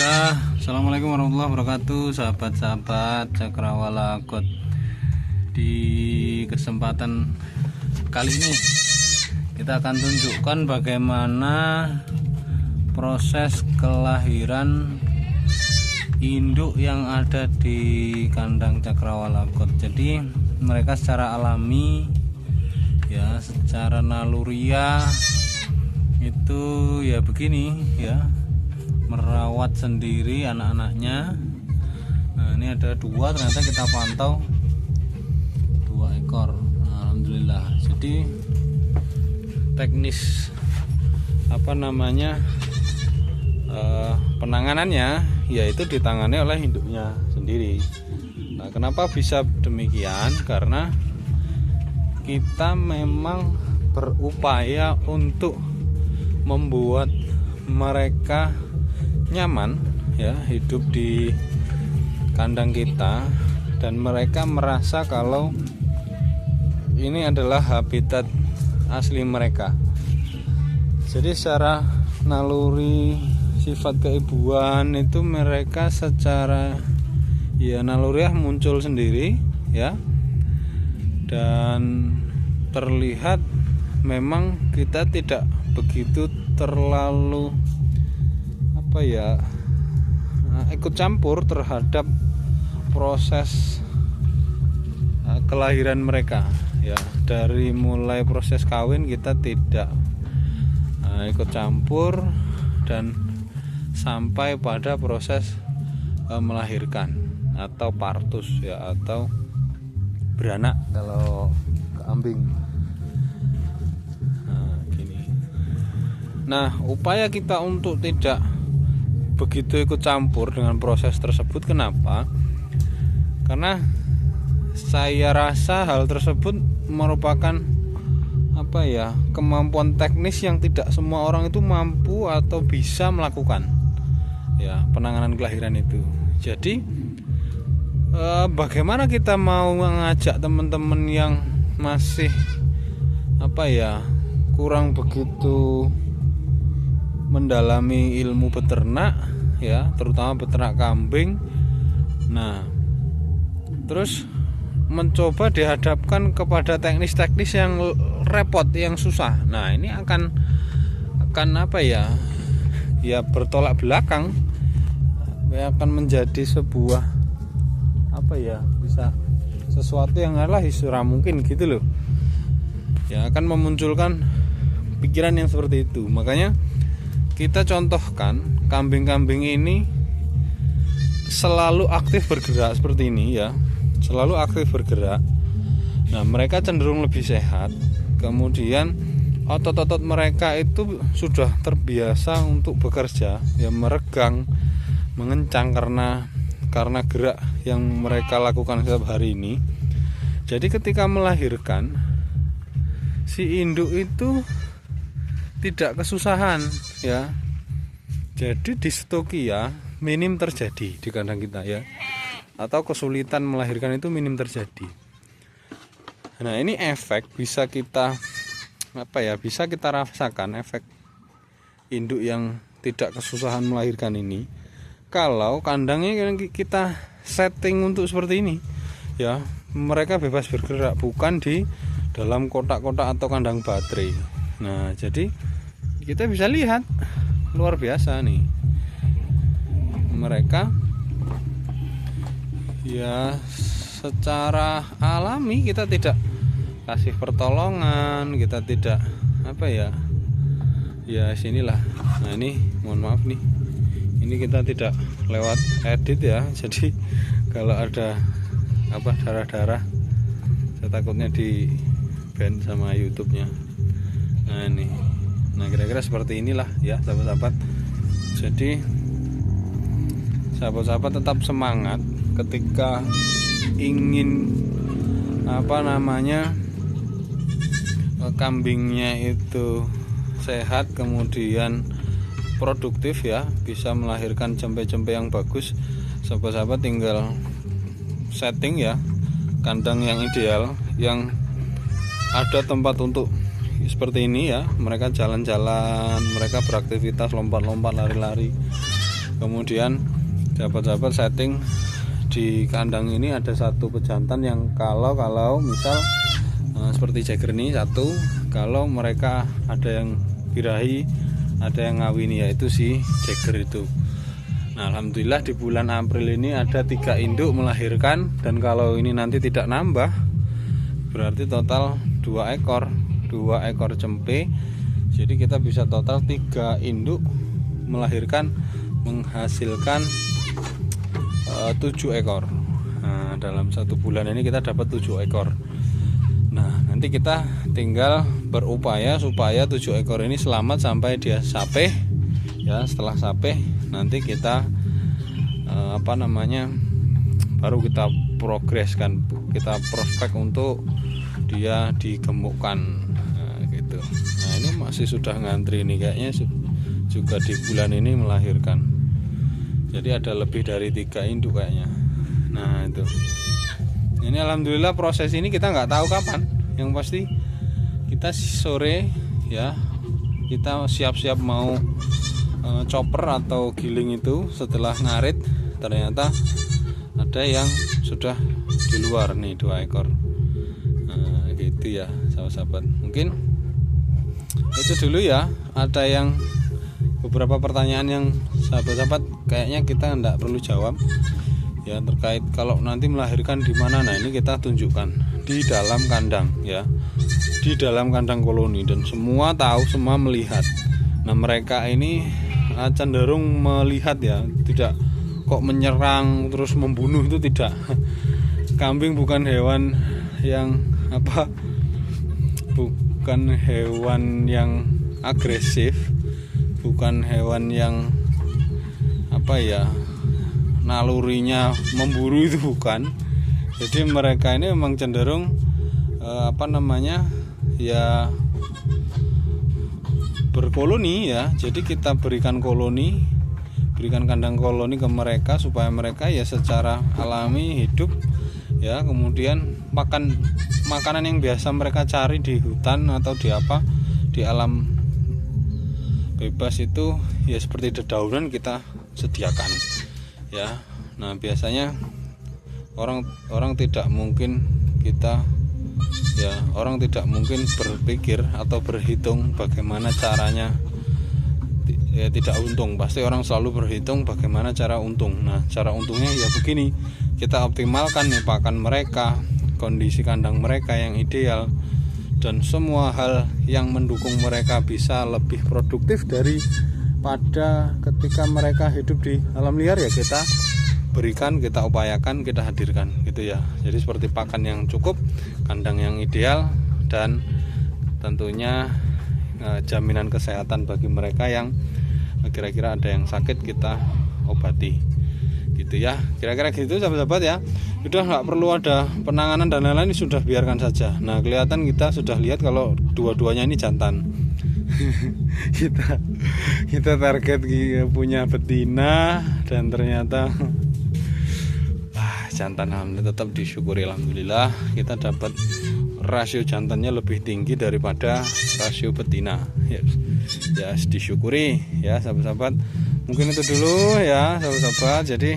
Bismillah. Assalamualaikum warahmatullahi wabarakatuh, sahabat-sahabat Cakrawala God. Di kesempatan kali ini kita akan tunjukkan bagaimana proses kelahiran induk yang ada di kandang Cakrawala God. Jadi mereka secara alami ya, secara naluriah itu ya begini ya, merawat sendiri anak-anaknya. Nah, ini ada dua, ternyata kita pantau 2 ekor. Nah, alhamdulillah. Jadi teknis penanganannya yaitu ditangani oleh induknya sendiri. Nah, kenapa bisa demikian? Karena kita memang berupaya untuk membuat mereka nyaman ya hidup di kandang kita, dan mereka merasa kalau ini adalah habitat asli mereka. Jadi secara naluri sifat keibuan itu mereka secara ya naluriah muncul sendiri ya, dan terlihat memang kita tidak begitu terlalu ikut campur terhadap proses kelahiran mereka ya. Dari mulai proses kawin kita tidak ikut campur, dan sampai pada proses melahirkan atau partus ya, atau beranak kalau kambing. Nah, upaya kita untuk tidak begitu ikut campur dengan proses tersebut. Kenapa? Karena saya rasa hal tersebut merupakan kemampuan teknis yang tidak semua orang itu mampu atau bisa melakukan ya, penanganan kelahiran itu. Jadi bagaimana kita mau mengajak teman-teman yang masih kurang begitu mendalami ilmu beternak ya, terutama beternak kambing. Nah, terus mencoba dihadapkan kepada teknis-teknis yang repot, yang susah. Nah, ini akan bertolak belakang ya, akan menjadi sebuah bisa sesuatu yang surah mungkin gitu loh ya, akan memunculkan pikiran yang seperti itu. Makanya kita contohkan kambing-kambing ini selalu aktif bergerak seperti ini ya, selalu aktif bergerak. Nah, mereka cenderung lebih sehat. Kemudian otot-otot mereka itu sudah terbiasa untuk bekerja ya, meregang, mengencang karena gerak yang mereka lakukan setiap hari ini. Jadi ketika melahirkan, si induk itu tidak kesusahan ya. Jadi distokia minim terjadi di kandang kita ya, atau kesulitan melahirkan itu minim terjadi. Nah, ini efek bisa kita bisa kita rasakan, efek induk yang tidak kesusahan melahirkan ini kalau kandangnya kita setting untuk seperti ini ya. Mereka bebas bergerak, bukan di dalam kotak-kotak atau kandang baterai. Nah, jadi kita bisa lihat luar biasa nih, mereka ya secara alami, kita tidak kasih pertolongan, kita tidak sinilah. Nah, ini mohon maaf nih, ini kita tidak lewat edit ya, jadi kalau ada darah-darah saya takutnya di ban sama YouTube-nya. Nah, kira-kira seperti inilah ya, sahabat-sahabat. Jadi sahabat-sahabat tetap semangat ketika ingin kambingnya itu sehat, kemudian produktif ya, bisa melahirkan cempe-cempe yang bagus. Sahabat-sahabat tinggal setting ya kandang yang ideal, yang ada tempat untuk seperti ini ya, mereka jalan-jalan, mereka beraktivitas, lompat-lompat, lari-lari. Kemudian sahabat-sahabat setting di kandang ini ada satu pejantan yang kalau misal seperti Jagger ini satu, kalau mereka ada yang birahi, ada yang ngawini, yaitu si Jagger itu. Nah, alhamdulillah di bulan April ini ada 3 induk melahirkan, dan kalau ini nanti tidak nambah berarti total 2 ekor cempe. Jadi kita bisa total 3 induk melahirkan, menghasilkan 7 ekor. Nah, dalam 1 bulan ini kita dapat 7 ekor. Nah, nanti kita tinggal berupaya supaya 7 ekor ini selamat sampai dia sapeh. Ya, setelah sapeh nanti kita baru kita progreskan, kita prospek untuk dia digemukkan. Nah, gitu. Nah, ini masih sudah ngantri nih, kayaknya juga di bulan ini melahirkan. Jadi ada lebih dari 3 induk kayaknya. Nah, itu. Ini alhamdulillah proses ini kita nggak tahu kapan. Yang pasti kita sore ya, kita siap-siap mau chopper atau giling itu. Setelah ngarit ternyata ada yang sudah di luar nih, 2 ekor. Nah, gitu ya sahabat-sahabat. Mungkin itu dulu ya. Ada yang beberapa pertanyaan yang sahabat-sahabat kayaknya kita enggak perlu jawab ya, terkait kalau nanti melahirkan di mana. Nah, ini kita tunjukkan di dalam kandang ya, di dalam kandang koloni, dan semua tahu, semua melihat. Nah, mereka ini cenderung melihat ya, tidak kok menyerang terus membunuh, itu tidak. Kambing bukan hewan yang bukan hewan yang agresif, bukan hewan yang nalurinya memburu, itu bukan. Jadi mereka ini memang cenderung ya berkoloni ya. Jadi kita berikan kandang koloni ke mereka supaya mereka ya secara alami hidup ya. Kemudian makanan yang biasa mereka cari di hutan atau di alam bebas itu ya, seperti dedaunan kita sediakan ya. Nah, biasanya orang tidak mungkin berpikir atau berhitung bagaimana caranya ya tidak untung. Pasti orang selalu berhitung bagaimana cara untung. Nah, cara untungnya ya begini, kita optimalkan nih pakan mereka, kondisi kandang mereka yang ideal, dan semua hal yang mendukung mereka bisa lebih produktif daripada ketika mereka hidup di alam liar ya, kita berikan, kita upayakan, kita hadirkan gitu ya. Jadi seperti pakan yang cukup, kandang yang ideal, dan tentunya jaminan kesehatan bagi mereka yang kira-kira ada yang sakit kita obati gitu ya. Kira-kira gitu sahabat-sahabat ya. Sudah nggak perlu ada penanganan dan lain-lain, sudah biarkan saja. Nah, kelihatan kita sudah lihat kalau dua-duanya ini jantan. kita target punya betina dan ternyata jantan. Alhamdulillah, tetap disyukuri, alhamdulillah kita dapat rasio jantannya lebih tinggi daripada rasio betina ya, disyukuri ya sahabat-sahabat. Mungkin itu dulu ya sahabat-sahabat. Jadi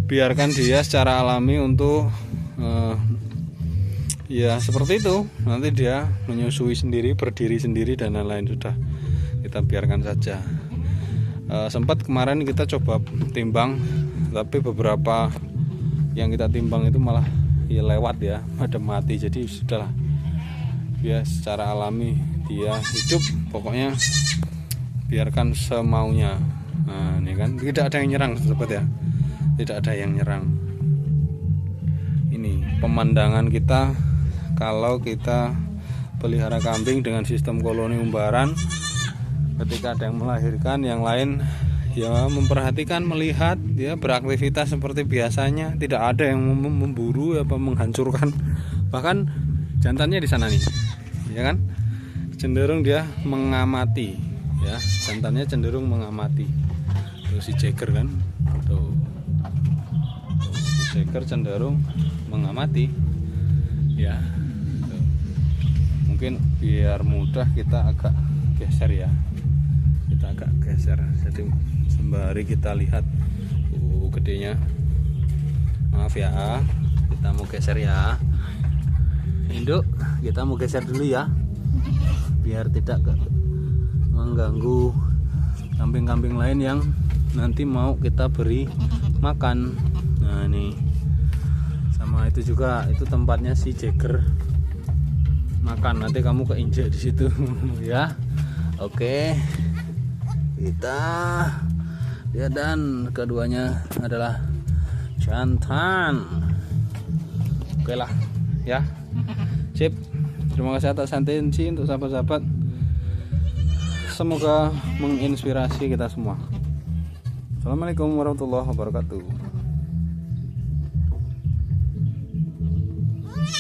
biarkan dia secara alami untuk ya seperti itu, nanti dia menyusui sendiri, berdiri sendiri dan lain-lain. Sudah kita biarkan saja. Sempat kemarin kita coba timbang, tapi beberapa yang kita timbang itu malah ya lewat ya, ada mati. Jadi sudahlah, dia secara alami dia hidup, pokoknya biarkan semaunya. Nah, ini kan tidak ada yang nyerang sahabat ya, tidak ada yang nyerang. Ini pemandangan kita kalau kita pelihara kambing dengan sistem koloni umbaran. Ketika ada yang melahirkan, yang lain ya memperhatikan, melihat, ya beraktivitas seperti biasanya, tidak ada yang memburu apa menghancurkan. Bahkan jantannya di sana nih, ya kan, cenderung dia mengamati, ya jantannya cenderung mengamati. Tuh si Jagger kan, tuh si Jagger cenderung mengamati, ya. Tuh. Mungkin biar mudah kita agak geser ya, kita agak geser, jadi sembari kita lihat gedenya. Maaf ya, kita mau geser ya. Induk, kita mau geser dulu ya, biar tidak mengganggu kambing-kambing lain yang nanti mau kita beri makan. Nah ini sama itu juga, itu tempatnya si Jagger makan, nanti kamu keinjek di situ ya. Oke, kita lihat, dan keduanya adalah jantan. Oke lah ya, sip. Terima kasih atas atensi untuk sahabat-sahabat, semoga menginspirasi kita semua. Assalamualaikum warahmatullahi wabarakatuh.